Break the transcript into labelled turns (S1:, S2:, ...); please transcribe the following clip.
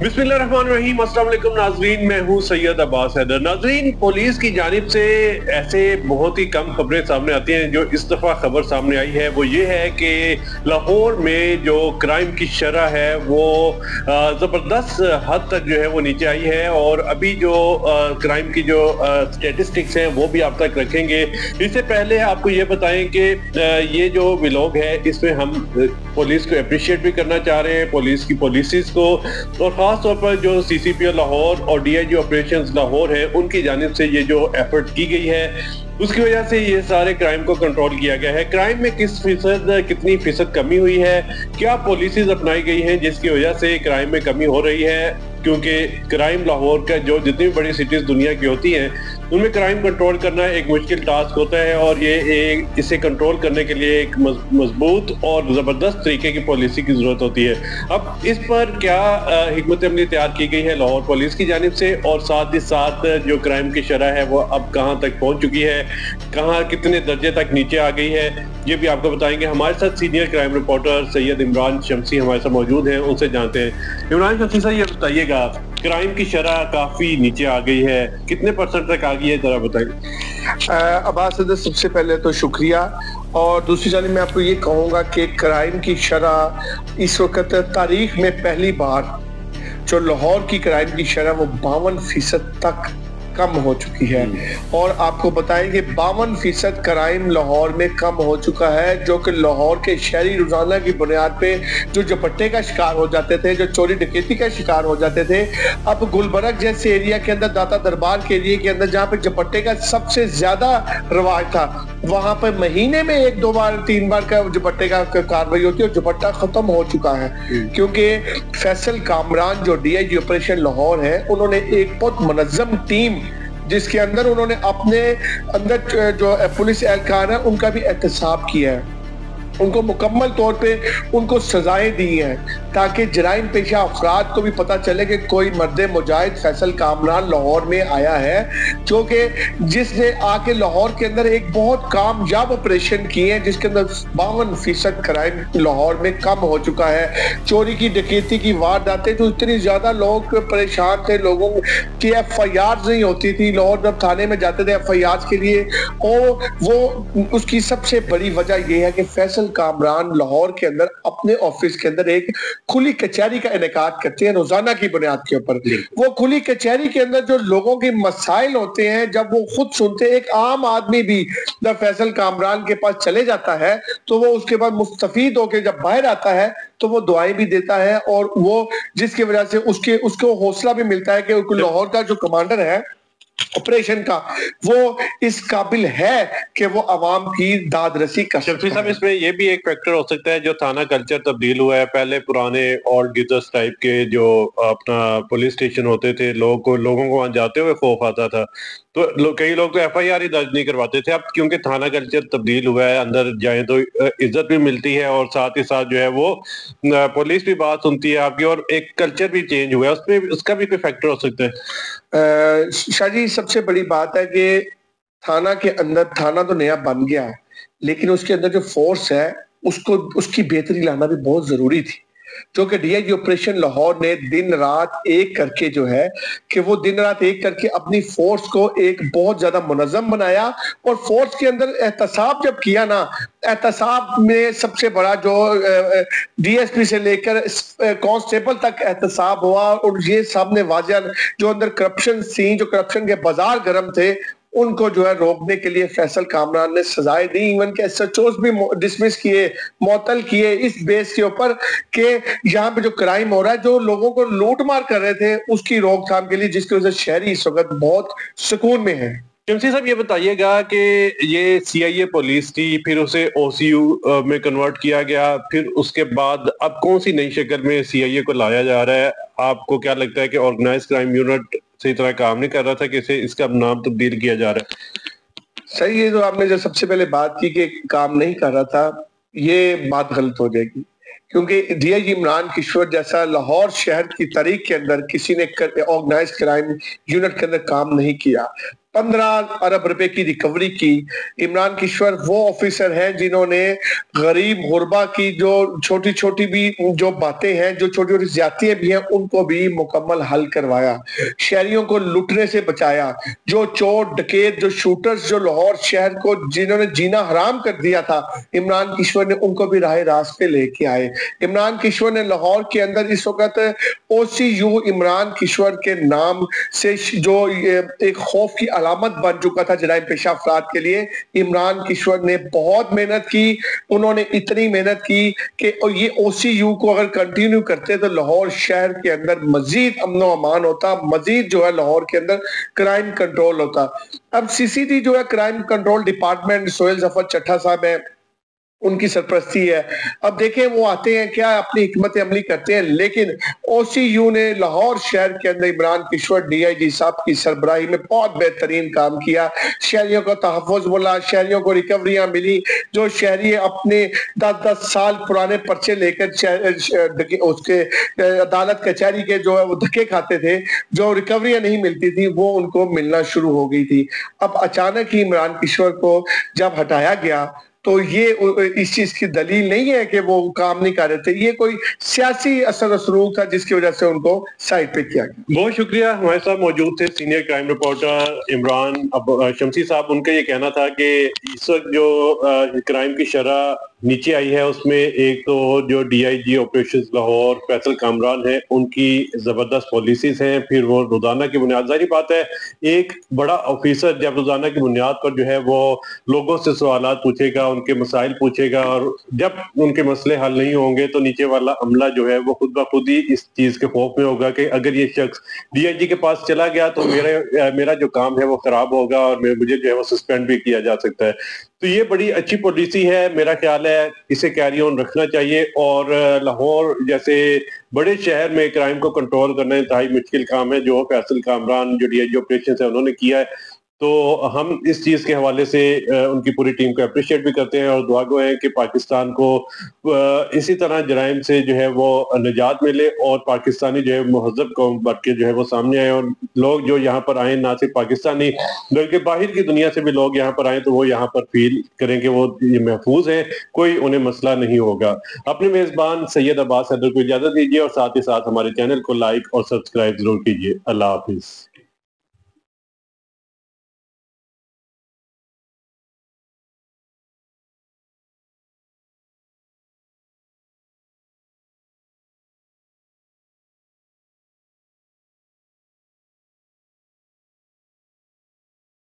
S1: बिस्मिल्लाहिर्रहमानिर्रहीम। अस्सलाम वालेकुम नाजरीन, मैं हूँ सैयद अब्बास हैदर। नाजरीन, पुलिस की जानिब से ऐसे बहुत ही कम खबरें सामने आती हैं। जो इस दफ़ा खबर सामने आई है वो ये है कि लाहौर में जो क्राइम की शरह है वो ज़बरदस्त हद तक जो है वो नीचे आई है। और अभी जो क्राइम की जो स्टेटिस्टिक्स हैं वो भी आप तक रखेंगे। इससे पहले आपको ये बताएं कि ये जो व्लॉग है इसमें हम पुलिस को अप्रिशिएट भी करना चाह रहे हैं, पुलिस की पॉलिसीज़ को, और ख़ास तौर पर जो सीसीपीओ लाहौर और डीआईजी ऑपरेशंस लाहौर है उनकी जानिब से ये जो एफर्ट की गई है उसकी वजह से ये सारे क्राइम को कंट्रोल किया गया है। क्राइम में कितनी फीसद कमी हुई है, क्या पॉलिसीज अपनाई गई हैं जिसकी वजह से क्राइम में कमी हो रही है, क्योंकि क्राइम लाहौर का जो जितनी बड़ी सिटीज दुनिया की होती हैं उनमें क्राइम कंट्रोल करना एक मुश्किल टास्क होता है। और ये इसे कंट्रोल करने के लिए एक मजबूत और ज़बरदस्त तरीके की पॉलिसी की ज़रूरत होती है। अब इस पर क्या हिकमत अमली तैयार की गई है लाहौर पुलिस की जानिब से, और साथ ही साथ जो क्राइम की शरह है वो अब कहाँ तक पहुँच चुकी है, कहाँ कितने दर्जे तक नीचे आ गई है, ये भी आपको बताएंगे। हमारे साथ senior crime reporter Syed Imran Shamsi हमारे साथ मौजूद हैं, उनसे जानते हैं। इमरान शमसी साहब, ये बताइएगा, क्राइम की शरह काफी नीचे आ गई है, कितने परसेंट तक आ गई है, जरा बताइए।
S2: अब्बास, सबसे पहले तो शुक्रिया, और दूसरी जानिब मैं आपको ये कहूँगा कि क्राइम की शरह इस वक्त तारीख में पहली बार जो लाहौर की क्राइम की शरह वो 52% तक कम हो चुकी है। और आपको बताएं कि 52% क्राइम लाहौर में कम हो चुका है, जो कि लाहौर के शहरी रोजाना की बुनियाद पे जो झपट्टे का शिकार हो जाते थे, जो चोरी डकैती का शिकार हो जाते थे, अब गुलबर्ग जैसे एरिया के अंदर, दाता दरबार के एरिया के अंदर जहाँ पे झपट्टे का सबसे ज्यादा रवाज था, वहां पर महीने में 1-2 बार 3 बार का झपट्टे का कार्रवाई होती है और झपट्टा खत्म हो चुका है। क्योंकि फैसल कामरान जो डीआईजी ऑपरेशन लाहौर है, उन्होंने एक बहुत मुनज़्ज़म टीम जिसके अंदर उन्होंने अपने अंदर जो पुलिस एहलकार है उनका भी एहतसाब किया है, उनको मुकम्मल तौर पे उनको सजाएं दी हैं, ताकि जराइम पेशा अफराद को भी पता चले कि कोई मर्द मुजाहिद फैसल कामरान लाहौर में आया है, जो कि जिसने आके लाहौर के अंदर एक बहुत कामयाब ऑपरेशन किए हैं, जिसके अंदर 52% क्राइम लाहौर में कम हो चुका है। चोरी की डकैती की वारदातें जो इतनी ज्यादा लोग परेशान थे, लोगों की FIR नहीं होती थी, लाहौर जब थाने में जाते थे FIR के लिए, और वो उसकी सबसे बड़ी वजह यह है कि फैसल कामरान लाहौर के अंदर अपने ऑफिस के अंदर एक खुली कचहरी का इनेकाद करते हैं रोजाना की बुनियाद के ऊपर। वो खुली कचहरी के अंदर जो लोगों के मसाइल होते हैं, जब वो खुद सुनते हैं, एक आम आदमी भी जब फैसल कामरान के पास चले जाता है तो वो उसके बाद मुस्तफीद होकर जब बाहर आता है तो वो दुआएं भी देता है, और वो जिसकी वजह से उसको हौसला भी मिलता है कि लाहौर का जो कमांडर है ऑपरेशन का, वो इस काबिल है कि वो अवाम की दाद रसी कर सकता है।
S1: साहब, इसमें ये भी एक फैक्टर हो सकता है, जो थाना कल्चर तब्दील हुआ है। पहले पुराने और गिजस टाइप के जो अपना पुलिस स्टेशन होते थे, लोगों को वहां जाते हुए खौफ आता था, तो कई लोग तो FIR ही दर्ज नहीं करवाते थे। अब क्योंकि थाना कल्चर तब्दील हुआ है, अंदर जाए तो इज्जत भी मिलती है, और साथ ही साथ जो है वो पुलिस भी बात सुनती है आपकी, और एक कल्चर भी चेंज हुआ है, उसमें उसका भी कोई फैक्टर हो सकता है।
S2: शाजी, सबसे बड़ी बात है कि थाना के अंदर, थाना तो नया बन गया है, लेकिन उसके अंदर जो फोर्स है उसकी बेहतरी लाना भी बहुत जरूरी थी, जो कि डीआईजी ऑपरेशन लाहौर ने दिन रात एक करके जो है कि वो दिन रात एक करके अपनी फोर्स को एक बहुत ज्यादा मुनज़्ज़म बनाया। और फोर्स के अंदर एहतसाब जब किया ना, एहतसाब में सबसे बड़ा जो DSP से लेकर कांस्टेबल तक एहतसाब हुआ, और ये सामने वाज़ह जो अंदर करप्शन थी, जो करप्शन के बाजार गर्म थे, उनको जो है रोकने के लिए फैसल कामरान ने सजाएं दी। इवन के SHOs भी डिसमिस किए, मुअत्तल किए, इस बेस के ऊपर कि यहाँ पे जो क्राइम हो रहा है, जो लोगों को लूट मार कर रहे थे, उसकी रोकथाम के लिए, जिसकी वजह से शहरी इस वक्त बहुत सुकून में है।
S1: शमसी साहब, ये बताइएगा कि ये CIA पुलिस थी, फिर उसे OCU में कन्वर्ट किया गया, फिर उसके बाद अब कौन सी नई शक्ल में CIA को लाया जा रहा है? आपको क्या लगता है कि ऑर्गेनाइज क्राइम यूनिट सही तरह काम नहीं कर रहा था कि इसका नाम तब्दील किया जा रहा है?
S2: सही है, तो आपने जो सबसे पहले बात की कि काम नहीं कर रहा था, ये बात गलत हो जाएगी, क्योंकि डीआईजी इमरान किशोर जैसा लाहौर शहर की तारीख के अंदर किसी ने ऑर्गेनाइज क्राइम यूनिट के अंदर काम नहीं किया। 15 अरब रुपए की रिकवरी की। इमरान किश्वर वो ऑफिसर हैं जिन्होंने गरीब गुरबा की जो छोटी छोटी भी जो बातें हैं, जो छोटी छोटी ज्यादतियां भी हैं, उनको भी मुकम्मल हल करवाया, शहरियों को लुटने से बचाया। जो चोर डकैत, जो शूटर्स, जो लाहौर शहर को जिन्होंने जीना हराम कर दिया था, इमरान किश्वर ने उनको भी राह रास्त पे लेके आए। इमरान किश्वर ने लाहौर के अंदर इस वक्त OCU इमरान किश्वर के नाम से जो एक खौफ की अलामत बन चुका था जराइम पेशा अफराद के लिए, इमरान किश्वर ने बहुत मेहनत की। उन्होंने इतनी मेहनत की कि ये OCU को अगर कंटिन्यू करते तो लाहौर शहर के अंदर मजीद अमनो अमान होता, मजीद जो है लाहौर के अंदर क्राइम कंट्रोल होता। अब CCD जो है crime control department, Sohail Zafar चट्टा साहब है, उनकी सरपरस्ती है। अब देखें वो आते हैं क्या, अपनी हिकमत अमली करते हैं, लेकिन OCU ने लाहौर शहर के अंदर इमरान किश्वर DIG साहब की सरबराही में बहुत बेहतरीन काम किया। शहरियों को तहफ़्फ़ुज़ बोला, शहरियों को रिकवरियां मिली। जो शहरी अपने 10-10 साल पुराने पर्चे लेकर उसके अदालत कचहरी के जो है वो धक्के खाते थे, जो रिकवरियां नहीं मिलती थी, वो उनको मिलना शुरू हो गई थी। अब अचानक ही इमरान किश्वर को जब हटाया गया तो ये इस चीज की दलील नहीं है कि वो काम नहीं कर रहे थे, ये कोई सियासी असर असरूक था जिसकी वजह से उनको साइड पे किया गया।
S1: बहुत शुक्रिया। हमारे साथ मौजूद थे सीनियर क्राइम रिपोर्टर इमरान शमसी साहब। उनका ये कहना था कि इस वक्त जो क्राइम की शरह नीचे आई है उसमें एक तो जो DIG ऑपरेशंस लाहौर फैसल कामरान है उनकी जबरदस्त पॉलिसीज हैं, फिर वो रोजाना की बुनियाद, जारी बात है एक बड़ा ऑफिसर जब रोजाना की बुनियाद पर जो है वो लोगों से सवालात पूछेगा, उनके मसाइल पूछेगा, और जब उनके मसले हल नहीं होंगे तो नीचे वाला अमला जो है वो खुद ब खुद ही इस चीज के खौफ में होगा कि अगर ये शख्स DIG के पास चला गया तो मेरा जो काम है वो खराब होगा और मुझे जो है वो सस्पेंड भी किया जा सकता है। तो ये बड़ी अच्छी पॉलिसी है, मेरा ख्याल है इसे कैरी ऑन रखना चाहिए। और लाहौर जैसे बड़े शहर में क्राइम को कंट्रोल करना इंतहाई मुश्किल काम है, जो फैसल कामरान जो DIG ऑपरेशन है उन्होंने किया है। तो हम इस चीज के हवाले से उनकी पूरी टीम को अप्रिशिएट भी करते हैं और दुआ गो है कि पाकिस्तान को इसी तरह जराइम से जो है वो निजात मिले और पाकिस्तानी जो है महजब कौम बन के जो है वो सामने आए, और लोग जो यहाँ पर आए ना सिर्फ पाकिस्तानी बल्कि बाहर की दुनिया से भी लोग यहाँ पर आए तो वो यहाँ पर फील करें कि वो ये महफूज है, कोई उन्हें मसला नहीं होगा। अपने मेजबान सैयद अब्बास हैदर को इजाजत दीजिए और साथ ही साथ हमारे चैनल को लाइक और सब्सक्राइब जरूर कीजिए। अल्लाह हाफिज।